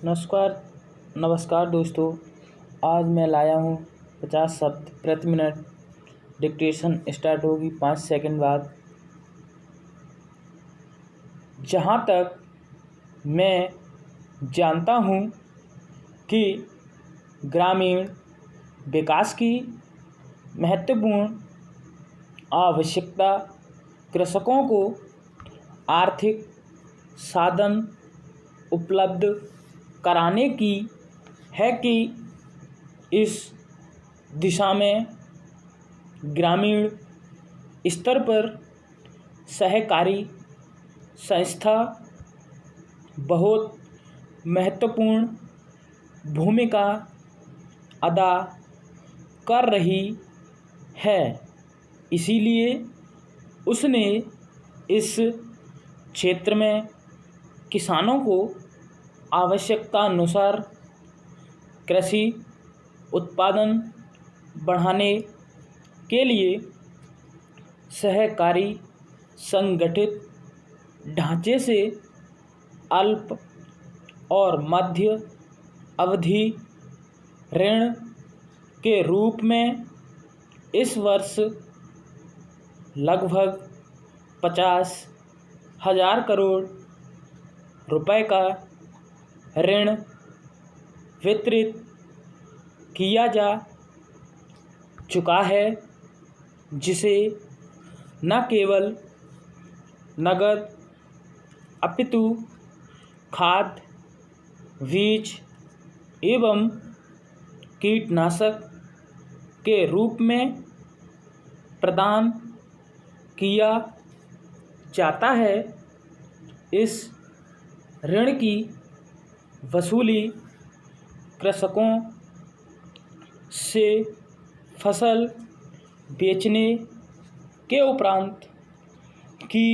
नमस्कार दोस्तों। आज मैं लाया हूँ 50 शब्द प्रति मिनट। डिक्टेशन स्टार्ट होगी 5 सेकंड बाद। जहाँ तक मैं जानता हूँ कि ग्रामीण विकास की महत्वपूर्ण आवश्यकता कृषकों को आर्थिक साधन उपलब्ध कराने की है कि इस दिशा में ग्रामीण स्तर पर सहकारी संस्था बहुत महत्वपूर्ण भूमिका अदा कर रही है। इसीलिए उसने इस क्षेत्र में किसानों को आवश्यकता अनुसार कृषि उत्पादन बढ़ाने के लिए सहकारी संगठित ढांचे से अल्प और मध्य अवधि ऋण के रूप में इस वर्ष लगभग 50,000 करोड़ रुपए का ऋण वितरित किया जा चुका है, जिसे न केवल नगद अपितु खाद, बीज एवं कीटनाशक के रूप में प्रदान किया जाता है। इस ऋण की वसूली कृषकों से फसल बेचने के उपरांत की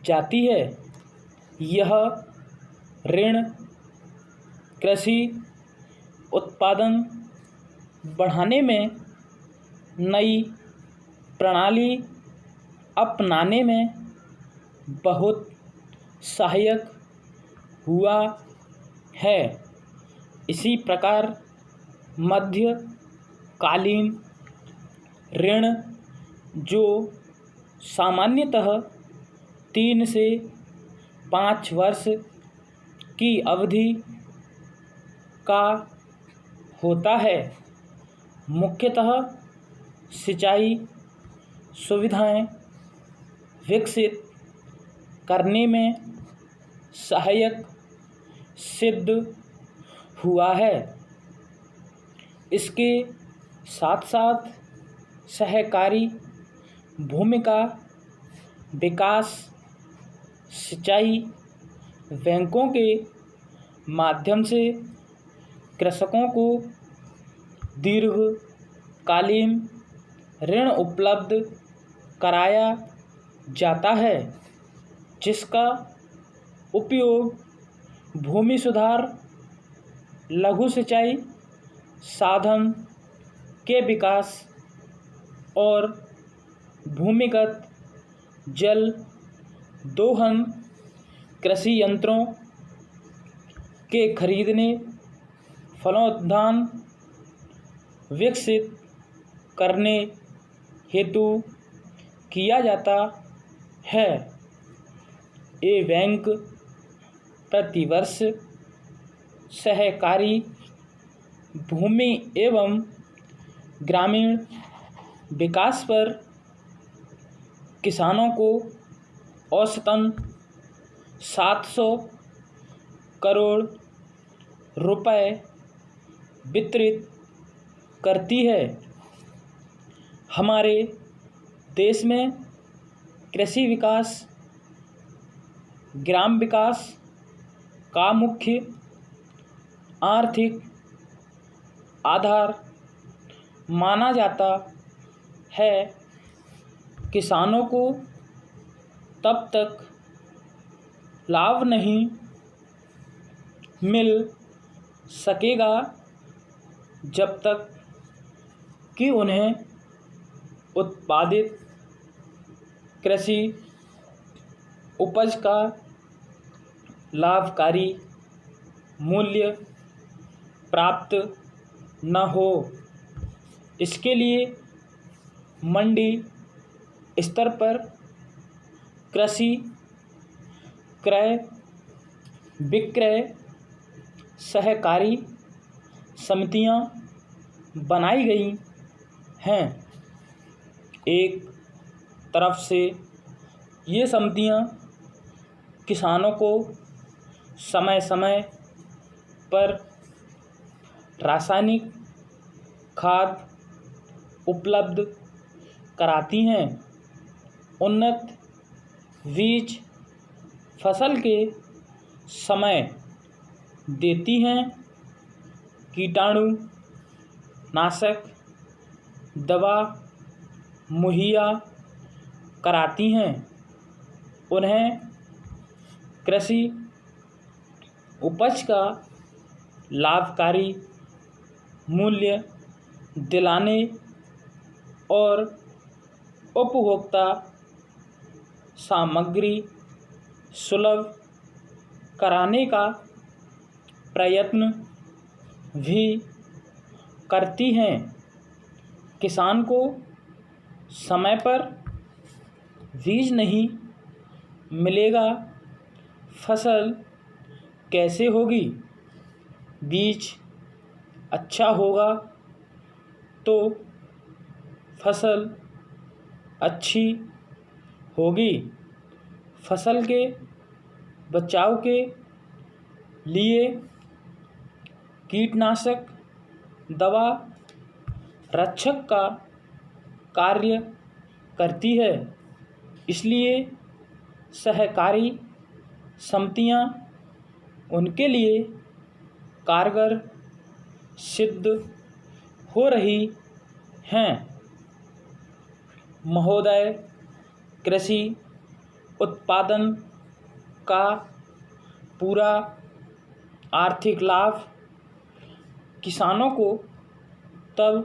जाती है। यह ऋण कृषि उत्पादन बढ़ाने में नई प्रणाली अपनाने में बहुत सहायक हुआ है। इसी प्रकार मध्यकालीन ऋण, जो सामान्यतः 3 से 5 वर्ष की अवधि का होता है, मुख्यतः सिंचाई सुविधाएं विकसित करने में सहायक सिद्ध हुआ है। इसके साथ साथ सहकारी भूमिका विकास सिंचाई बैंकों के माध्यम से कृषकों को दीर्घकालीन ऋण उपलब्ध कराया जाता है, जिसका उपयोग भूमि सुधार, लघु सिंचाई साधन के विकास और भूमिगत जल दोहन कृषि यंत्रों के खरीदने, फलोत्पादन विकसित करने हेतु किया जाता है। ये बैंक प्रतिवर्ष सहकारी भूमि एवं ग्रामीण विकास पर किसानों को औसतन 700 करोड़ रुपए वितरित करती है। हमारे देश में कृषि विकास ग्राम विकास का मुख्य आर्थिक आधार माना जाता है। किसानों को तब तक लाभ नहीं मिल सकेगा जब तक कि उन्हें उत्पादित कृषि उपज का लाभकारी मूल्य प्राप्त न हो। इसके लिए मंडी स्तर पर कृषि क्रय विक्रय सहकारी समितियां बनाई गई हैं। एक तरफ से ये समितियां किसानों को समय समय पर रासायनिक खाद उपलब्ध कराती हैं, उन्नत बीज फसल के समय देती हैं, कीटाणु नाशक दवा मुहैया कराती हैं, उन्हें कृषि उपज का लाभकारी मूल्य दिलाने और उपभोक्ता सामग्री सुलभ कराने का प्रयत्न भी करती हैं। किसान को समय पर बीज नहीं मिलेगा, फसल कैसे होगी? बीज अच्छा होगा तो फसल अच्छी होगी। फसल के बचाव के लिए कीटनाशक दवा रक्षक का कार्य करती है, इसलिए सहकारी समितियां उनके लिए कारगर सिद्ध हो रही हैं। महोदय, कृषि उत्पादन का पूरा आर्थिक लाभ किसानों को तब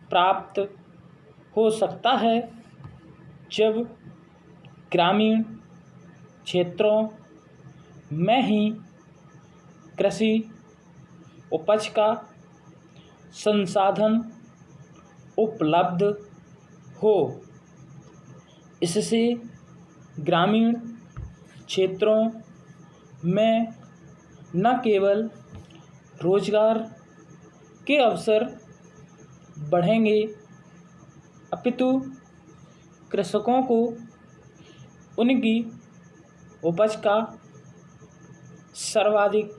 प्राप्त हो सकता है जब ग्रामीण क्षेत्रों में ही कृषि उपज का संसाधन उपलब्ध हो। इससे ग्रामीण क्षेत्रों में न केवल रोजगार के अवसर बढ़ेंगे, अपितु कृषकों को उनकी उपज का सर्वाधिक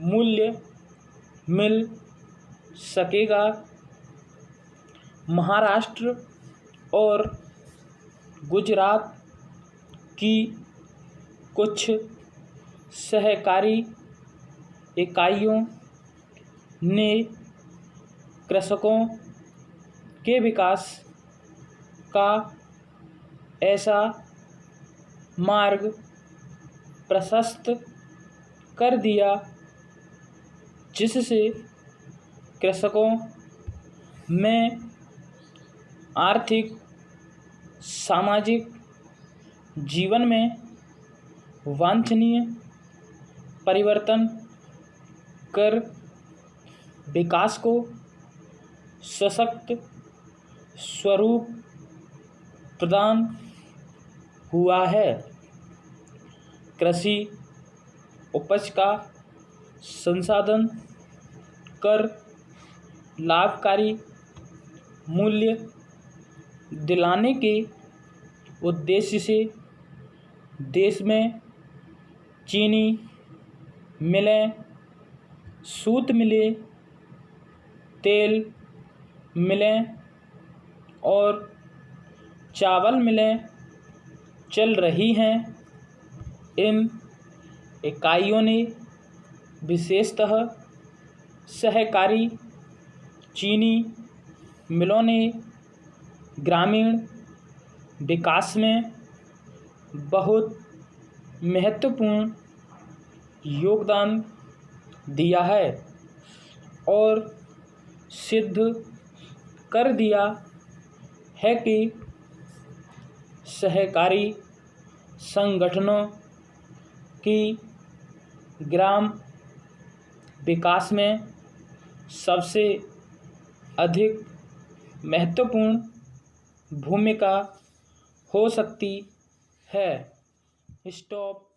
मूल्य मिल सकेगा। महाराष्ट्र और गुजरात की कुछ सहकारी इकाइयों ने कृषकों के विकास का ऐसा मार्ग प्रशस्त कर दिया जिससे कृषकों में आर्थिक सामाजिक जीवन में वांछनीय परिवर्तन कर विकास को सशक्त स्वरूप प्रदान हुआ है। कृषि उपज का संसाधन कर लाभकारी मूल्य दिलाने के उद्देश्य से देश में चीनी मिलें, सूत मिलें, तेल मिलें और चावल मिलें चल रही हैं। इन इकाइयों ने विशेषतः सहकारी चीनी मिलों ने ग्रामीण विकास में बहुत महत्वपूर्ण योगदान दिया है और सिद्ध कर दिया है कि सहकारी संगठनों की ग्राम विकास में सबसे अधिक महत्वपूर्ण भूमिका हो सकती है। स्टॉप।